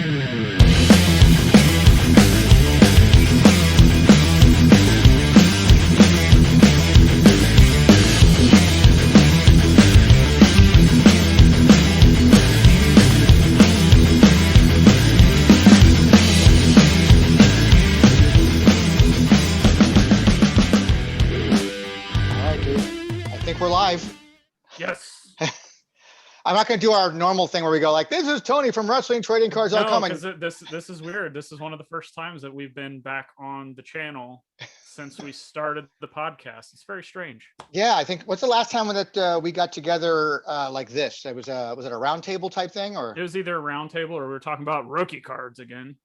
We're live. Yes. I'm not going to do our normal thing where we go like, "This is Tony from WrestlingTradingCards.com." No, because this is weird. This is one of the first times that we've been back on the channel since we started the podcast. It's very strange. Yeah, I think what's the last time that we got together like this? It was it a round table type thing, or it was either a round table or we were talking about rookie cards again.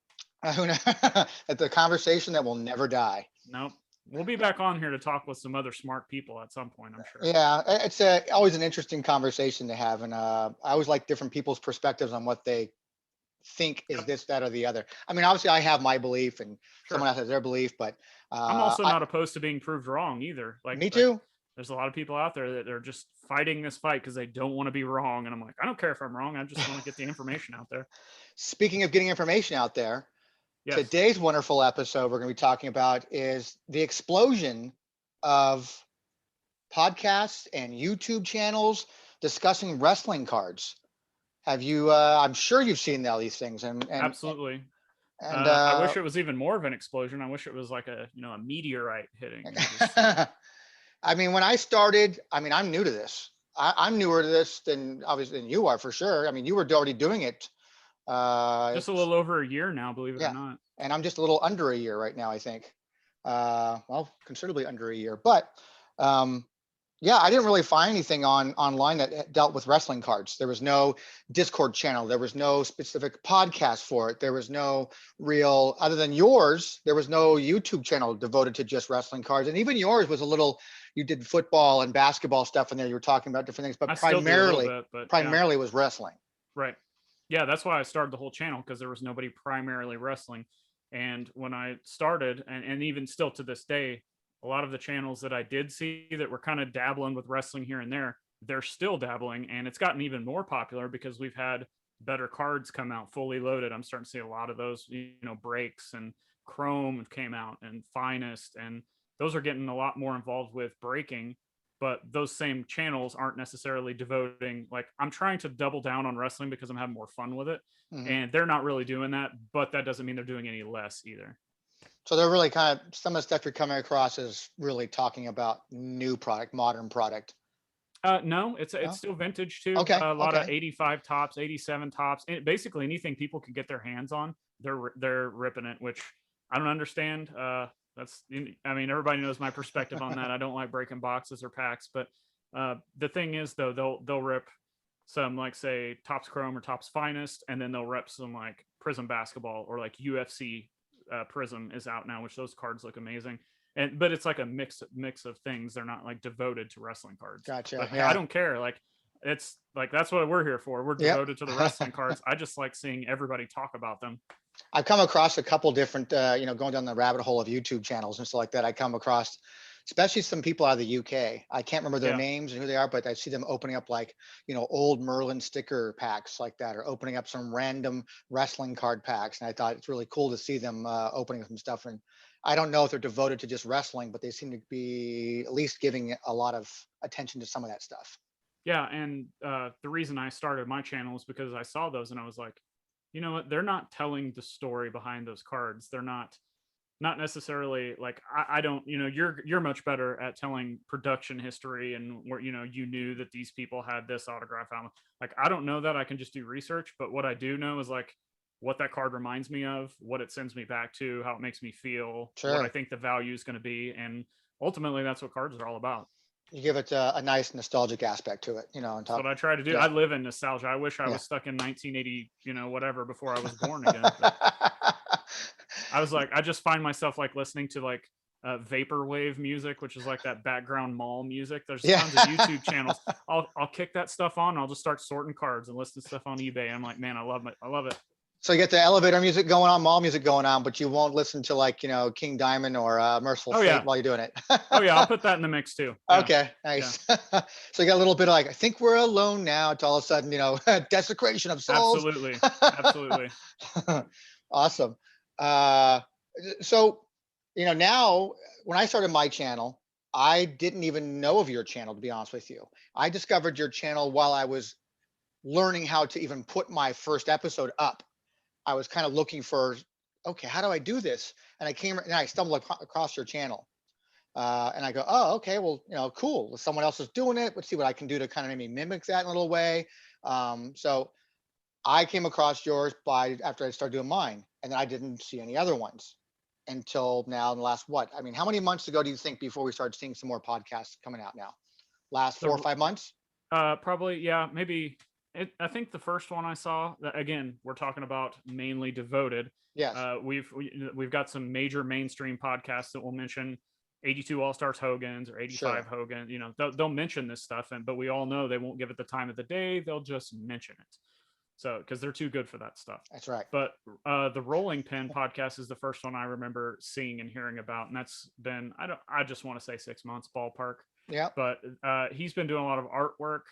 At the conversation that will never die. Nope. We'll be back on here to talk with some other smart people at some point, I'm sure. Yeah, it's always an interesting conversation to have. And I always like different people's perspectives on what they think is this, that, or the other. I mean, obviously I have my belief and someone else has their belief, but I'm also not opposed to being proved wrong either. Me too. There's a lot of people out there that are just fighting this fight because they don't want to be wrong. And I'm like, I don't care if I'm wrong. I just want to get the information out there. Speaking of getting information out there, yes. Today's wonderful episode we're going to be talking about is the explosion of podcasts and YouTube channels discussing wrestling cards. Have you? I'm sure you've seen all these things, and absolutely. And I wish it was even more of an explosion. I wish it was like a meteorite hitting. I mean, when I started, I mean, I'm new to this. I'm newer to this than you are for sure. I mean, you were already doing it. Just a little over a year now, believe it or not. And I'm just a little under a year right now, I think. Well, considerably under a year. But yeah, I didn't really find anything online that dealt with wrestling cards. There was no Discord channel. There was no specific podcast for it. There was no real, other than yours, there was no YouTube channel devoted to just wrestling cards. And even yours was a little, you did football and basketball stuff in there. You were talking about different things, but primarily was wrestling. Right. Yeah, that's why I started the whole channel, because there was nobody primarily wrestling. And when I started, and even still to this day, a lot of the channels that I did see that were kind of dabbling with wrestling here and there, they're still dabbling. And it's gotten even more popular because we've had better cards come out fully loaded. I'm starting to see a lot of those, breaks, and Chrome came out, and Finest, and those are getting a lot more involved with breaking. But those same channels aren't necessarily devoting, like, I'm trying to double down on wrestling because I'm having more fun with it. Mm-hmm. And they're not really doing that, but that doesn't mean they're doing any less either. So they're really kind of, some of the stuff you're coming across is really talking about new product, modern product. No, it's still vintage too. Okay. A lot of 85 tops, 87 tops, and basically anything people can get their hands on, they're ripping it, which I don't understand. Everybody knows my perspective on that. I don't like breaking boxes or packs, but the thing is, though, they'll rip some, like, say, Topps Chrome or Topps Finest, and then they'll rip some like Prism Basketball, or like UFC Prism is out now, which those cards look amazing. But it's like a mix of things. They're not like devoted to wrestling cards. Gotcha. But I don't care. Like, it's like, that's what we're here for. We're devoted to the wrestling cards. I just like seeing everybody talk about them. I've come across a couple different, going down the rabbit hole of YouTube channels and stuff like that. I come across, especially some people out of the UK. I can't remember their names and who they are, but I see them opening up like, old Merlin sticker packs like that, or opening up some random wrestling card packs. And I thought it's really cool to see them opening some stuff. And I don't know if they're devoted to just wrestling, but they seem to be at least giving a lot of attention to some of that stuff. Yeah. And the reason I started my channel is because I saw those and I was like, you know what? They're not telling the story behind those cards. They're not necessarily like, I don't, you're much better at telling production history and where, you knew that these people had this autograph album. Like, I don't know that. I can just do research, but what I do know is like what that card reminds me of, what it sends me back to, how it makes me feel, what I think the value is going to be. And ultimately that's what cards are all about. You give it a nice nostalgic aspect to it, That's what I try to do. I live in nostalgia. I wish I was stuck in 1980, whatever, before I was born again. I was like, I just find myself like listening to like vaporwave music, which is like that background mall music. There's tons of YouTube channels. I'll kick that stuff on. And I'll just start sorting cards and listing stuff on eBay. I'm like, man, I love it. So you get the elevator music going on, mall music going on, but you won't listen to like, King Diamond or Merciful Oh Fate yeah. while you're doing it. Oh yeah. I'll put that in the mix too. Yeah. Okay, Yeah. nice. So you got a little bit of like, I think we're alone now, to all of a sudden, desecration of souls. Absolutely. Absolutely. Awesome. Uh, so, now when I started my channel, I didn't even know of your channel, to be honest with you. I discovered your channel while I was learning how to even put my first episode up. I was kind of looking for, okay, how do I do this? And I stumbled across your channel. And I go, oh, okay, well, cool. Well, someone else is doing it. Let's see what I can do to kind of maybe mimic that in a little way. So I came across yours after I started doing mine, and then I didn't see any other ones until now in the last what? I mean, how many months ago do you think before we started seeing some more podcasts coming out now? Last 4 or 5 months? Probably, yeah, maybe. I think the first one I saw, again, we're talking about mainly devoted. Yes. We've got some major mainstream podcasts that will mention 82 All Stars Hogan's or 85 Sure. Hogan. They'll mention this stuff, but we all know they won't give it the time of the day. They'll just mention it. So because they're too good for that stuff. That's right. But the Rolling Pin podcast is the first one I remember seeing and hearing about, and that's been I just want to say 6 months ballpark. Yeah. But he's been doing a lot of artwork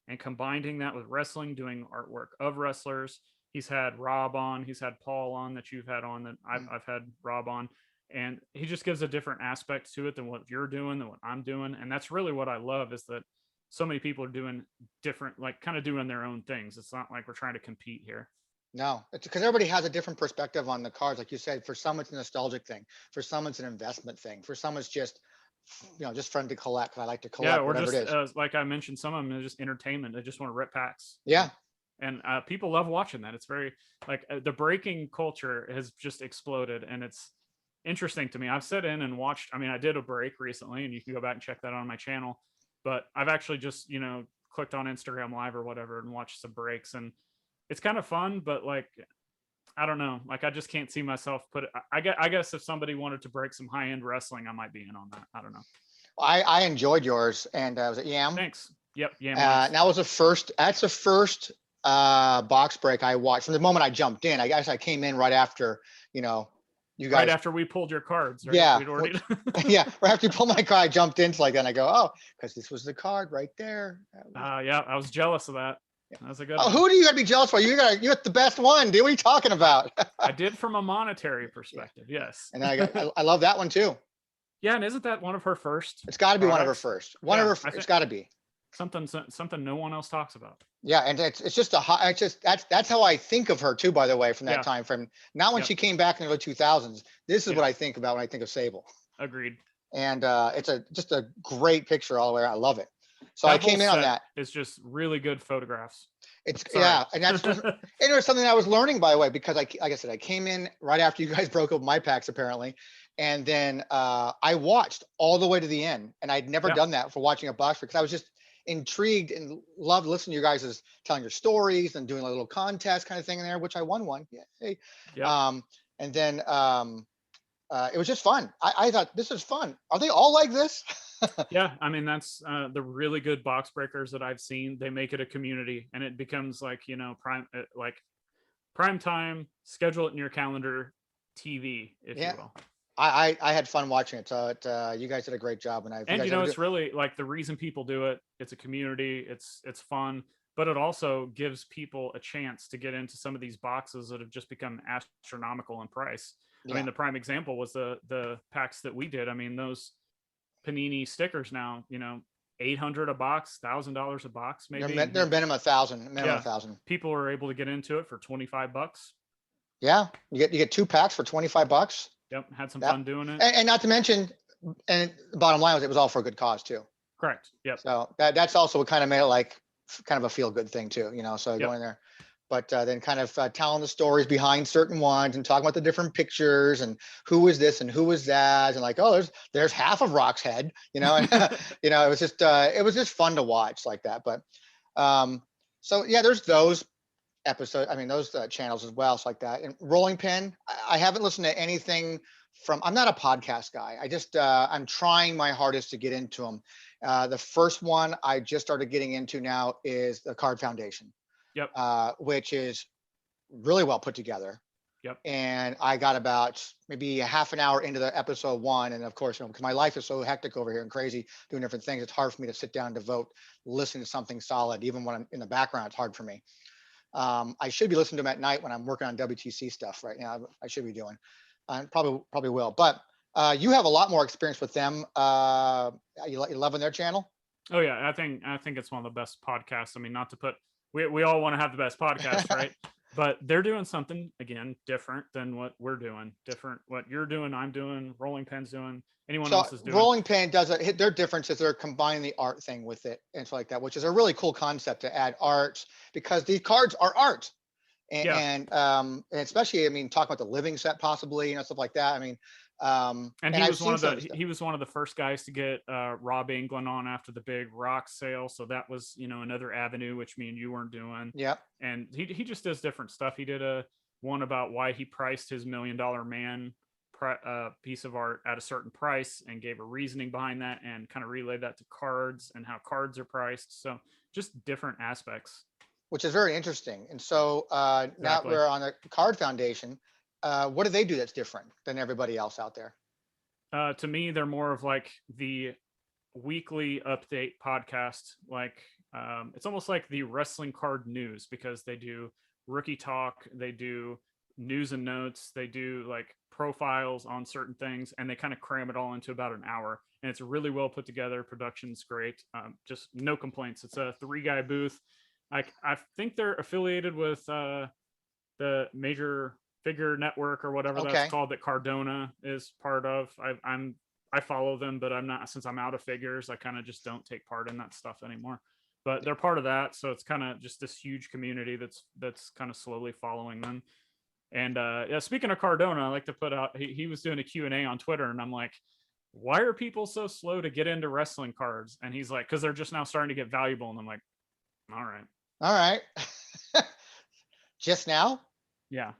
and combining that with wrestling, doing artwork of wrestlers. He's had Rob on, he's had Paul on that you've had on, that I've had Rob on, and he just gives a different aspect to it than what you're doing, than what I'm doing, and that's really what I love, is that so many people are doing different, like kind of doing their own things. It's not like we're trying to compete here. No, it's because everybody has a different perspective on the cards. Like you said, for some it's a nostalgic thing. For some it's an investment thing. For some it's just, just fun to collect. Because I like to collect Or whatever just it is. like I mentioned, some of them are just entertainment. They just want to rip packs. Yeah. And people love watching that. It's very like the breaking culture has just exploded, and it's interesting to me. I've sat in and watched. I mean, I did a break recently, and you can go back and check that on my channel. But I've actually just clicked on Instagram Live or whatever and watched some breaks, and it's kind of fun. But like, I don't know. Like, I just can't see myself put it. I guess if somebody wanted to break some high end wrestling, I might be in on that. I don't know. I enjoyed yours, and was it Yam? Thanks. Yep. Yam. That was the first. That's the first box break I watched. From the moment I jumped in, I guess I came in right after you guys. Right after we pulled your cards, right? Yeah. We'd already... Yeah. Right after you pulled my card, I jumped in. Like then I go, oh, because this was the card right there. Yeah, I was jealous of that. Yeah. That was a good one. one. Who do you got to be jealous for? You got the best one, dude. What are you talking about? I did from a monetary perspective, yes. And I love that one too. Yeah, and isn't that one of her first? It's got to be one of her first. One of her. It's got to be something no one else talks about. Yeah, and it's just that's how I think of her too. By the way, from that time frame, not when she came back in the early 2000s. This is what I think about when I think of Sable. Agreed. And it's just a great picture all the way around. I love it. So I came in on that. It's just really good photographs. And that's and it was something I was learning, by the way, because like I said, I came in right after you guys broke up my packs apparently, and then I watched all the way to the end, and I'd never done that for watching a box because I was just intrigued and loved listening to you guys as telling your stories and doing a little contest kind of thing in there, which I won one. Yeah. Hey. And then it was just fun. I thought this is fun. Are they all like this? Yeah, I mean that's the really good box breakers that I've seen. They make it a community, and it becomes like prime time. Schedule it in your calendar, TV, if you will. I had fun watching it. So you guys did a great job, and it's really like the reason people do it. It's a community. It's fun, but it also gives people a chance to get into some of these boxes that have just become astronomical in price. I mean, the prime example was the packs that we did. I mean, those Panini stickers now, $800 a box, $1,000 a box, maybe. They're minimum $1,000. People are able to get into it for $25. Yeah, you get 2 packs for $25. Yep, had some fun doing it. And not to mention, and the bottom line was it was all for a good cause too. Correct. Yep. So that's also what kind of made it like kind of a feel good thing too, so going there. But then kind of telling the stories behind certain ones and talking about the different pictures and who was this and who was that, and like, oh, there's half of Rock's head, and, it was just fun to watch like that. But so yeah, there's those episodes. I mean, those channels as well, so like that. And Rolling Pin, I haven't listened to anything from. I'm not a podcast guy. I just I'm trying my hardest to get into them. The first one I just started getting into now is the Card Foundation. Yep. Which is really well put together. Yep. And I got about maybe a half an hour into the episode one. And of course, because my life is so hectic over here and crazy doing different things, it's hard for me to sit down and devote, listen to something solid. Even when I'm in the background, it's hard for me. I should be listening to them at night when I'm working on WTC stuff right now. I should be doing. Probably will. But you have a lot more experience with them. You loving their channel? Oh yeah, I think it's one of the best podcasts. I mean, not to put we all want to have the best podcast, right? But they're doing something again different than what we're doing. Different what you're doing, I'm doing, Rolling Pin's doing, anyone So else is doing. Rolling Pin does it. Their difference is they're combining the art thing with it and stuff like that, which is a really cool concept to add art because these cards are art. Yeah. And especially, I mean, talk about the living set possibly, stuff like that. I mean, and I've was one seen of the he was one of the first guys to get Rob England on after the big rock sale, so that was another avenue which me and you weren't doing. Yep. And he just does different stuff. He did a one about why he priced his $1 Million Man piece of art at a certain price and gave a reasoning behind that and kind of relayed that to cards and how cards are priced. So just different aspects, which is very interesting. And so now Exactly. we're on the Card Foundation. What do they do that's different than everybody else out there? To me, they're more of like the weekly update podcast. Like it's almost like the wrestling card news because they do rookie talk, they do news and notes, they do like profiles on certain things, and they kind of cram it all into about an hour. And it's really well put together. Production's great. Just no complaints. It's a 3-guy booth. I think they're affiliated with the Major Figure Network or whatever that's called that Cardona is part of. I follow them, but I'm not, since I'm out of figures, I kind of just don't take part in that stuff anymore. But they're part of that, so it's kind of just this huge community that's kind of slowly following them. And yeah, speaking of Cardona, I like to put out he was doing a Q&A on Twitter, and I'm like, why are people so slow to get into wrestling cards? And he's like, because they're just now starting to get valuable. And I'm like, all right. Just now? Yeah.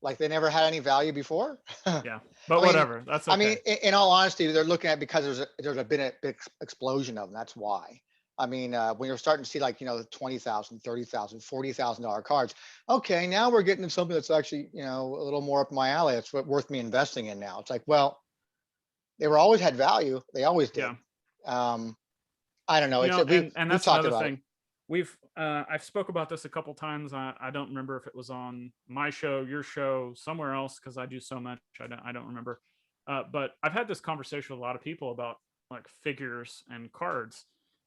Like they never had any value before? Yeah, but whatever. That's okay. I mean, in all honesty, they're looking at because there's been a big explosion of them. That's why. I mean, when you're starting to see like, $20,000, $30,000, $40,000 cards. Okay, now we're getting to something that's actually, a little more up my alley. It's worth me investing in now. It's like, well, they were always had value. They always did. Yeah. I don't know. And that's another thing. I've spoke about this a couple times. I don't remember if it was on my show, your show, somewhere else, because I do so much. I don't remember. But I've had this conversation with a lot of people about like figures and cards.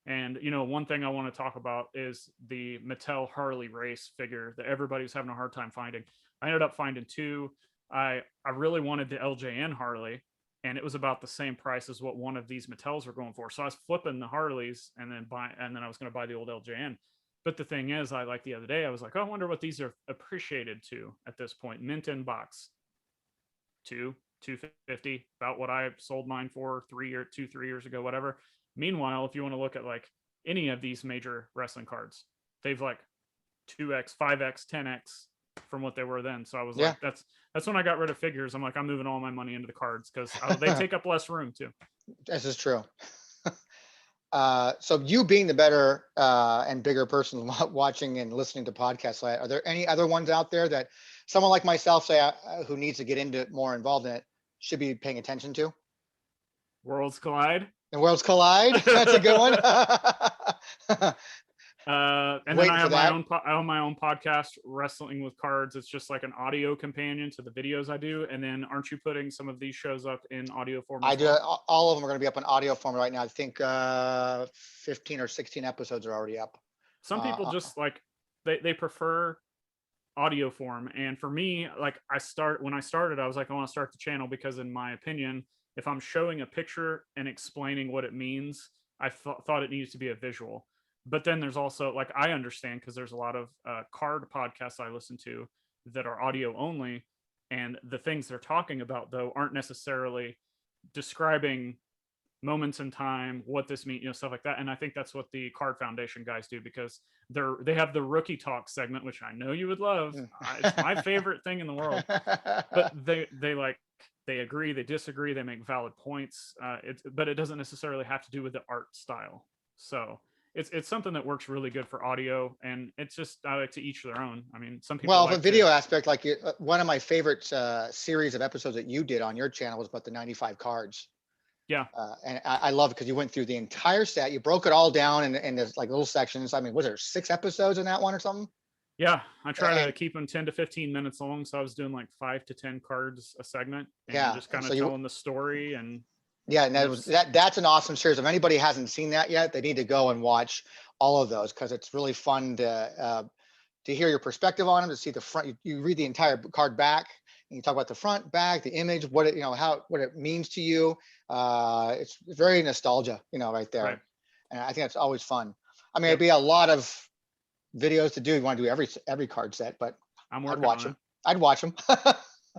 And one thing I want to talk about is the Mattel Harley race figure that everybody's having a hard time finding. I ended up finding 2. I really wanted the LJN Harley, and it was about the same price as what one of these Mattels were going for. So I was flipping the Harleys and then I was going to buy the old LJN. But the thing is, the other day, I was like, oh, I wonder what these are appreciated to at this point. Mint in box, $250, about what I sold mine for 3 years ago, whatever. Meanwhile, if you want to look at like any of these major wrestling cards, they've like 2x, 5x, 10x from what they were then. So I was like, that's when I got rid of figures. I'm like, I'm moving all my money into the cards because they take up less room too. This is true. So you being the better and bigger person watching and listening to podcasts, are there any other ones out there that someone like myself, say, who needs to get into it, more involved in it, should be paying attention to? Worlds Collide. And Worlds Collide. That's a good one. And then I have my own podcast, Wrestling with Cards. It's just like an audio companion to the videos I do. And then aren't you putting some of these shows up in audio form? I do. All of them are going to be up in audio form right now. I think 15 or 16 episodes are already up. Some people just like they prefer audio form. And for me, like when I started, I was like, I want to start the channel because in my opinion, if I'm showing a picture and explaining what it means, I thought it needs to be a visual. But then there's also like, I understand because there's a lot of card podcasts I listen to that are audio only. And the things they're talking about, though, aren't necessarily describing moments in time, what this means, stuff like that. And I think that's what the Card Foundation guys do because they have the rookie talk segment, which I know you would love. It's my favorite thing in the world. But they agree, they disagree, they make valid points. But it doesn't necessarily have to do with the art style. So it's something that works really good for audio, and it's just I like to each their own. I mean, some people Well, the like video to, aspect, like one of my favorite series of episodes that you did on your channel was about the 95 cards. yeah, And I love it because you went through the entire set. You broke it all down in there's like little sections. I mean, was there 6 episodes in that one or something? yeah. I try to And keep them 10 to 15 minutes long, so I was doing like 5 to 10 cards a segment, and yeah, just and kind so of you telling the story, and yeah, and you that know, was that's an awesome series. If anybody hasn't seen that yet, they need to go and watch all of those because it's really fun to hear your perspective on them, to see the front. You read the entire card back, and you talk about the front, back, the image, what it how what it means to you. It's very nostalgia, right right. there, and I think that's always fun. I mean, it'd Yep, be a lot of videos to do. You want to do every card set, but I'm I'd working watch on it. them. I'd watch them.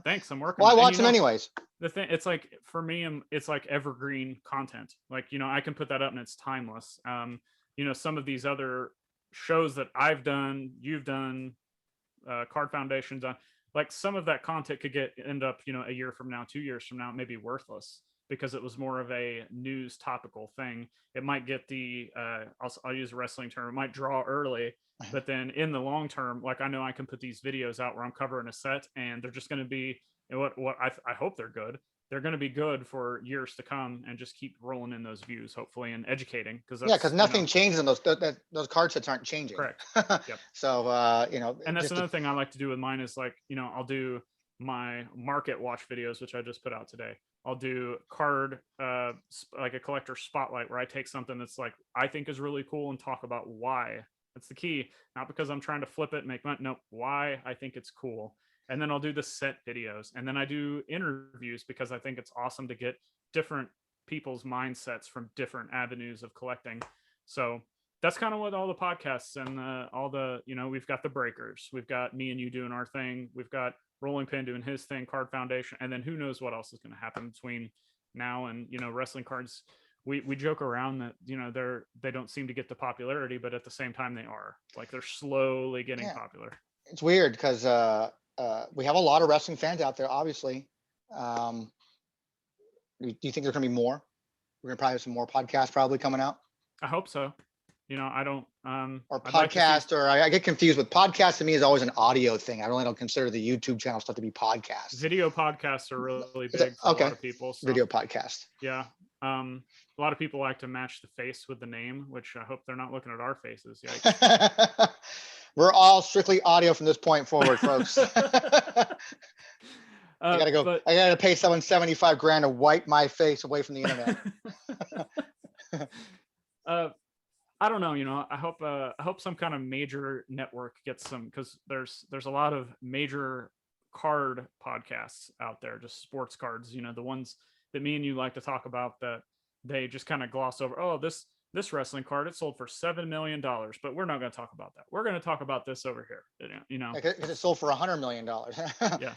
Thanks, I'm working Well, I on it. And watch them anyways. the thing, it's like for me, it's like evergreen content. Like, I can put that up and it's timeless. Some of these other shows that I've done, you've done, Card Foundation done, like some of that content could end up, a year from now, 2 years from now, it may be worthless because it was more of a news topical thing. It might get I'll use a wrestling term, it might draw early, but then in the long term, like I know I can put these videos out where I'm covering a set, and they're just going to be what I hope they're good. They're going to be good for years to come, and just keep rolling in those views, hopefully, and educating, because Yeah, because that's nothing changes in those card sets aren't changing. correct. Yep. So And that's just another thing I like to do with mine is like, I'll do my market watch videos, which I just put out today. I'll do card, like a collector spotlight, where I take something that's like I think is really cool and talk about why. That's the key. Not because I'm trying to flip it and make money. No, why I think it's cool. And then I'll do the set videos, and then I do interviews because I think it's awesome to get different people's mindsets from different avenues of collecting. So that's kind of what all the podcasts and all the, we've got the breakers, we've got me and you doing our thing, we've got Rolling Pin doing his thing, Card Foundation, and then who knows what else is going to happen between now and wrestling cards. We joke around that they don't seem to get the popularity, but at the same time they are, like, they're slowly getting yeah, popular. it's weird because we have a lot of wrestling fans out there, obviously. Do you think there's going to be more? We're going to probably have some more podcasts probably coming out. I hope so. I don't Or I'd like to see podcast, or I get confused with podcast. To me is always an audio thing. I really don't consider the YouTube channel stuff to be podcasts. video podcasts are really Is it big for a okay? lot of people. So Video podcast. yeah. A lot of people like to match the face with the name, which I hope they're not looking at our faces. Yikes. We're all strictly audio from this point forward, folks. I gotta go. I gotta pay someone 75 grand to wipe my face away from the internet. I don't know. I hope some kind of major network gets some, because there's a lot of major card podcasts out there, just sports cards. The ones that me and you like to talk about, that they just kind of gloss over. Oh, this wrestling card, it sold for $7 million, but we're not going to talk about that. We're going to talk about this over here. Because it sold for $100 million. Yeah,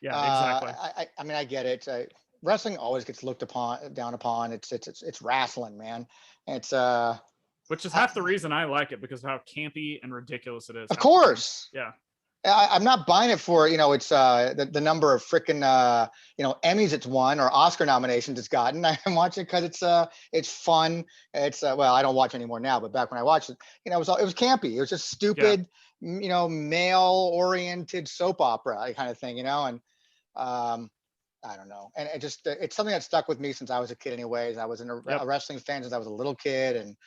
exactly. I mean, I get it. Wrestling always gets looked down upon. It's wrestling, man. It's which is half the reason I like it, because of how campy and ridiculous it is. Of course. Yeah. I'm not buying it for, it's the number of freaking Emmys it's won, or Oscar nominations it's gotten. I'm watching it because it's fun. It's well, I don't watch anymore now, but back when I watched it, it was campy. It was just stupid, male oriented soap opera kind of thing, and I don't know. And it's something that stuck with me since I was a kid anyways. I was a wrestling fan since I was a little kid, and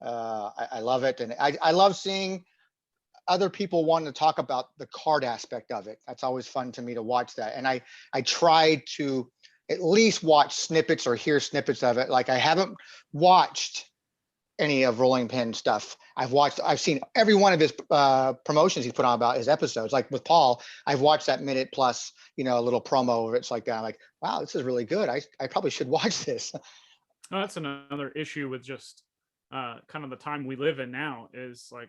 I love it. And I love seeing other people wanting to talk about the card aspect of it. That's always fun to me to watch that. And I try to at least watch snippets or hear snippets of it. Like, I haven't watched any of Rolling Pin stuff. I've seen every one of his promotions he's put on about his episodes. Like with Paul, I've watched that minute plus, a little promo of it's like that. I'm like, wow, this is really good. I probably should watch this. Well, that's another issue with just kind of the time we live in now, is like,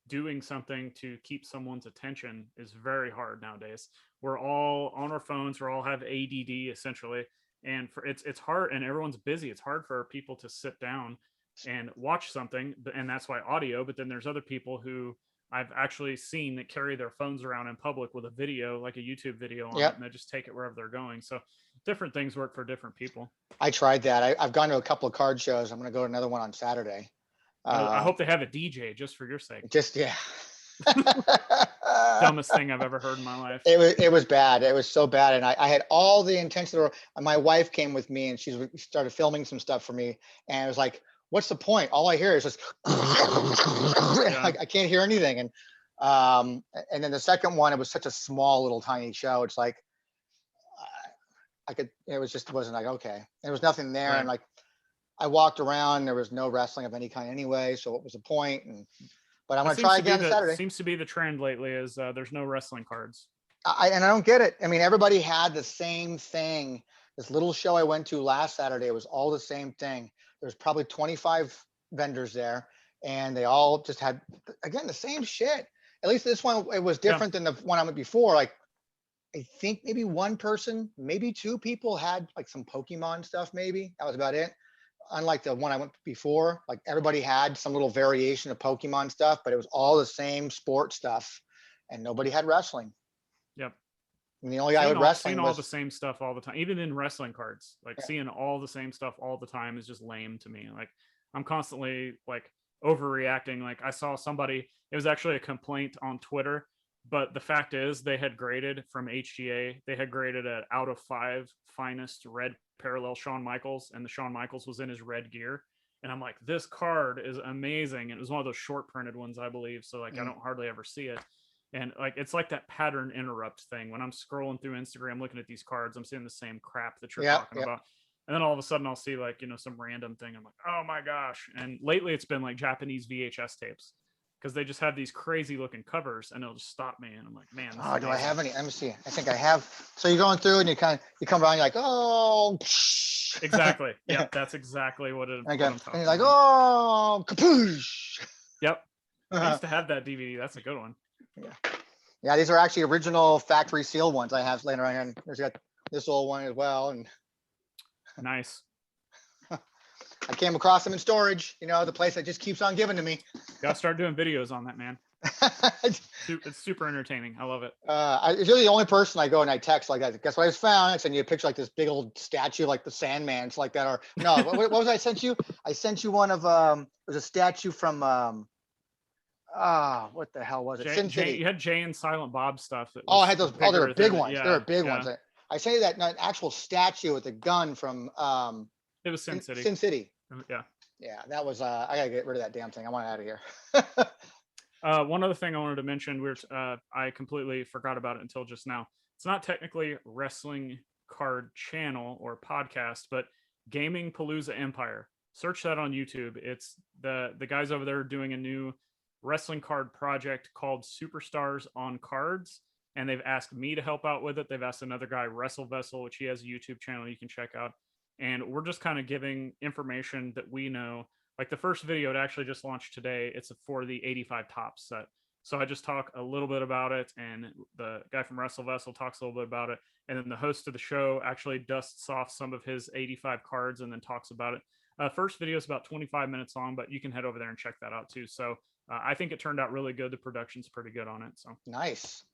doing something to keep someone's attention is very hard nowadays. We're all on our phones. We all have ADD essentially. And it's hard, and everyone's busy. It's hard for people to sit down and watch something, and that's why audio. But then there's other people who I've actually seen that carry their phones around in public with a video, like a YouTube video on it, and they just take it wherever they're going. So different things work for different people. I tried that. I've gone to a couple of card shows. I'm going to go to another one on Saturday. I hope they have a DJ just for your sake. Just, yeah. Dumbest thing I've ever heard in my life. It was bad. It was so bad. And I had all the intention of, my wife came with me and she started filming some stuff for me. And it was like, what's the point? All I hear is just, I can't hear anything. And then the second one, it was such a small little tiny show. It's like, it wasn't like, okay. There was nothing there. Right. And like, I walked around, there was no wrestling of any kind anyway. So what was the point? But I'm going to try again Saturday. Seems to be the trend lately is there's no wrestling cards. And I don't get it. I mean, everybody had the same thing. This little show I went to last Saturday, it was all the same thing. There's probably 25 vendors there, and they all just had, again, the same shit. At least this one, it was different than the one I went before. Like, I think maybe one person, maybe two people had like some Pokemon stuff, maybe. That was about it. Unlike the one I went before, like everybody had some little variation of Pokemon stuff, but it was all the same sport stuff, and nobody had wrestling. Yep. And the only guy with wrestling seeing all the same stuff all the time, even in wrestling cards, like seeing all the same stuff all the time is just lame to me. Like, I'm constantly like overreacting. Like, I saw somebody, it was actually a complaint on Twitter, but the fact is they had graded from HGA, they had graded at out of 5 finest red parallel Shawn Michaels, and the Shawn Michaels was in his red gear. And I'm like, this card is amazing. And it was one of those short printed ones, I believe. So like, I don't hardly ever see it. And like, it's like that pattern interrupt thing. When I'm scrolling through Instagram, looking at these cards, I'm seeing the same crap that you're talking about. And then all of a sudden I'll see like, some random thing. I'm like, oh my gosh. And lately it's been like Japanese VHS tapes, because they just have these crazy looking covers, and it'll just stop me. And I'm like, man. Oh, do I have any? Let me see. I think I have. So you're going through and you come around, you're like, oh. Exactly. Yeah, that's exactly what it is. And you're like, oh, kapoosh. Yep. I used to have that DVD. That's a good one. Yeah, these are actually original factory seal ones I have laying around here. And there's got this old one as well. And nice. I came across them in storage, the place that just keeps on giving to me. Gotta start doing videos on that, man. It's super entertaining. I love it. You're the only person I go and I text like that. Guess what I just found? I send you a picture like this big old statue, like the Sandman. It's like that. Or no, what was I sent you? I sent you one of there's a statue from what the hell was it? Sin City. You had Jay and Silent Bob stuff. I had those. Oh, they were big ones. They were big ones. I say that an actual statue with a gun from it was Sin City. Sin City. Yeah. Yeah, that was I gotta get rid of that damn thing. I want it out of here. One other thing I wanted to mention, I completely forgot about it until just now. It's not technically wrestling card channel or podcast, but Gaming Palooza Empire. Search that on YouTube. It's the guys over there doing a new wrestling card project called Superstars on Cards, and they've asked me to help out with it. They've asked another guy, Wrestle Vessel, which he has a YouTube channel you can check out. And we're just kind of giving information that we know. Like the first video, it actually just launched today. It's for the 85 Topps set. So I just talk a little bit about it, and the guy from Wrestle Vessel talks a little bit about it. And then the host of the show actually dusts off some of his 85 cards and then talks about it. First video is about 25 minutes long, but you can head over there and check that out too. So I think it turned out really good. The production's pretty good on it. So nice.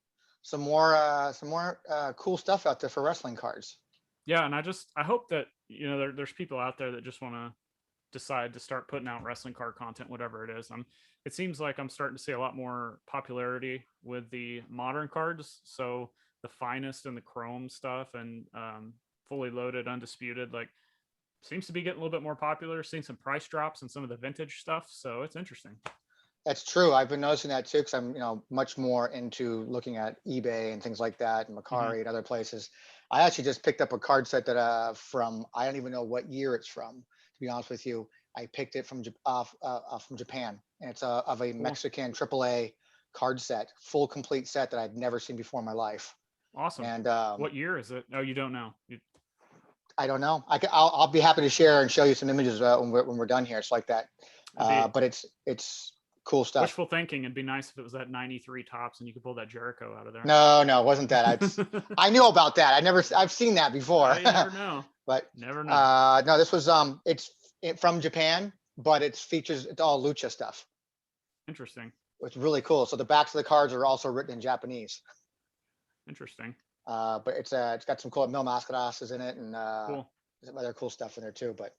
Some more cool stuff out there for wrestling cards. Yeah, and I hope that there's people out there that just want to decide to start putting out wrestling card content, whatever it is. It seems like I'm starting to see a lot more popularity with the modern cards. So the finest and the chrome stuff and fully loaded, undisputed, like seems to be getting a little bit more popular. Seeing some price drops and some of the vintage stuff. So it's interesting. That's true. I've been noticing that too, because I'm much more into looking at eBay and things like that, and Mercari and other places. I actually just picked up a card set that from, I don't even know what year it's from, to be honest with you. I picked it from Japan, and it's of a Mexican AAA card set, full complete set that I'd never seen before in my life. Awesome. And what year is it? Oh, you don't know. I don't know. I'll be happy to share and show you some images when we're done here. It's like that, but it's cool stuff. Wishful thinking. It'd be nice if it was that 93 Topps and you could pull that Jericho out of there. No, it wasn't that. I knew about that. I've seen that before. You never know. But never know. No, this was it's from Japan, but it's all lucha stuff. Interesting. It's really cool. So the backs of the cards are also written in Japanese. Interesting. But it's got some cool Mil Mascaras in it, and cool. some other cool stuff in there too. But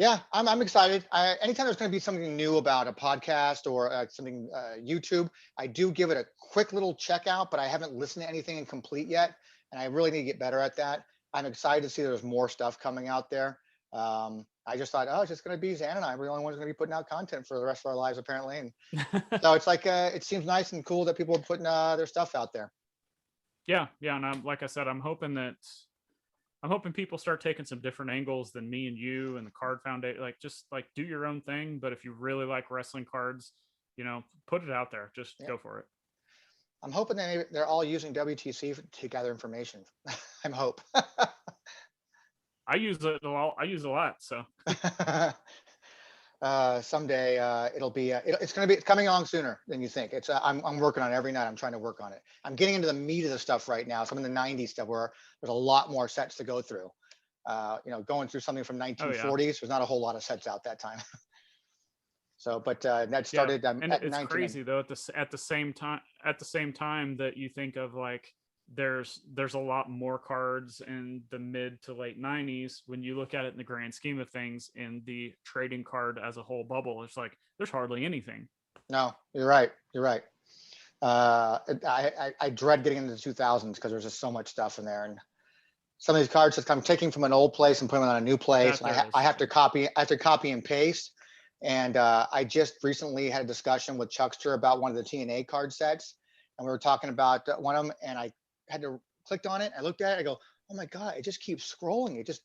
Yeah, I'm excited. Anytime there's going to be something new about a podcast or something YouTube, I do give it a quick little check out, but I haven't listened to anything incomplete yet, and I really need to get better at that. I'm excited to see there's more stuff coming out there. I just thought, oh, it's just going to be Zan and I. We're the only ones going to be putting out content for the rest of our lives, apparently. And so it's like it seems nice and cool that people are putting their stuff out there. Yeah, and like I said, I'm hoping people start taking some different angles than me and you and the Card Foundation. Like, just like do your own thing. But if you really like wrestling cards, put it out there. Just go for it. I'm hoping that they're all using WTC to gather information. I'm hope. I use it a lot. I use a lot. So someday it's coming along sooner than you think. I'm working on it every night. I'm trying to work on it. I'm getting into the meat of the stuff right now. Some of the 90s stuff where there's a lot more sets to go through. Going through something from 1940s, there's not a whole lot of sets out that time. So, but that started. And it's crazy though. At the same time that you think of like there's a lot more cards in the mid to late 90s. When you look at it in the grand scheme of things, in the trading card as a whole bubble, it's like there's hardly anything. No, you're right. I dread getting into the 2000s because there's just so much stuff in there, and some of these cards that I'm taking from an old place and putting them on a new place, and I have to copy and paste. And I just recently had a discussion with Chuckster about one of the TNA card sets, and we were talking about one of them, and I had to clicked on it. I looked at it. I go, oh my God, it just keeps scrolling. It just,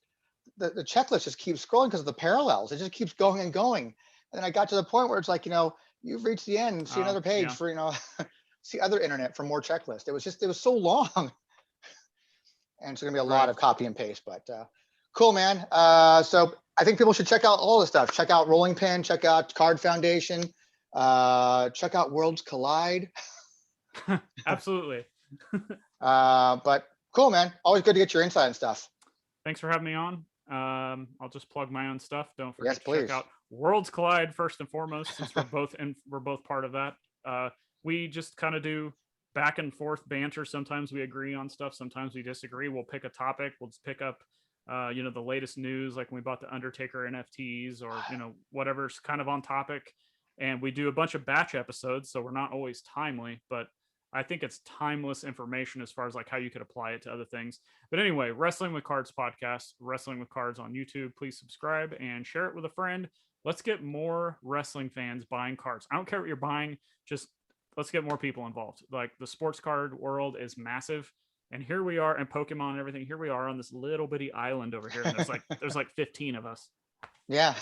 the checklist just keeps scrolling because of the parallels. It just keeps going and going. And then I got to the point where it's like, you've reached the end. See another page for, see other internet for more checklist. It was so long. And it's going to be a lot of copy and paste, but cool, man. So I think people should check out all the stuff. Check out Rolling Pin, check out Card Foundation, check out Worlds Collide. Absolutely. But cool, man. Always good to get your insight and stuff. Thanks for having me on. I'll just plug my own stuff. Don't forget to check out Worlds Collide first and foremost, since we're both part of that. We just kind of do back and forth banter. Sometimes we agree on stuff, sometimes we disagree. We'll pick a topic. We'll just pick up the latest news, like when we bought the Undertaker NFTs, or whatever's kind of on topic. And we do a bunch of batch episodes, so we're not always timely, but I think it's timeless information as far as like how you could apply it to other things. But anyway, Wrestling with Cards podcast, Wrestling with Cards on YouTube. Please subscribe and share it with a friend. Let's get more wrestling fans buying cards. I don't care what you're buying, just let's get more people involved. Like, the sports card world is massive, and here we are, and Pokemon and everything, here we are on this little bitty island over here, and there's like 15 of us. Yeah.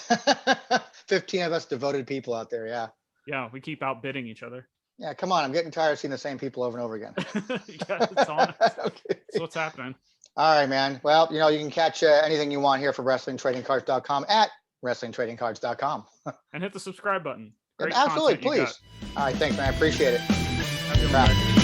15 of us devoted people out there. Yeah, we keep outbidding each other. Yeah, come on. I'm getting tired of seeing the same people over and over again. Yeah, it's honest. Okay. That's what's happening. All right, man. Well, you can catch anything you want here for WrestlingTradingCards.com at WrestlingTradingCards.com. And hit the subscribe button. Great absolutely, please. All right, thanks, man. I appreciate it. Have a good one.